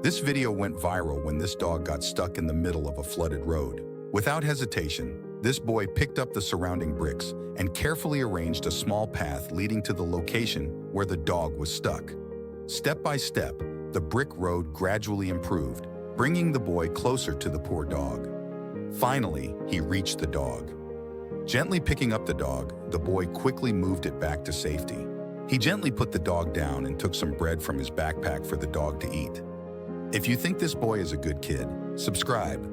This video went viral when this dog got stuck in the middle of a flooded road. Without hesitation, this boy picked up the surrounding bricks and carefully arranged a small path leading to the location where the dog was stuck. Step by step, the brick road gradually improved, bringing the boy closer to the poor dog. Finally, he reached the dog. Gently picking up the dog, the boy quickly moved it back to safety. He gently put the dog down and took some bread from his backpack for the dog to eat. If you think this boy is a good kid, subscribe.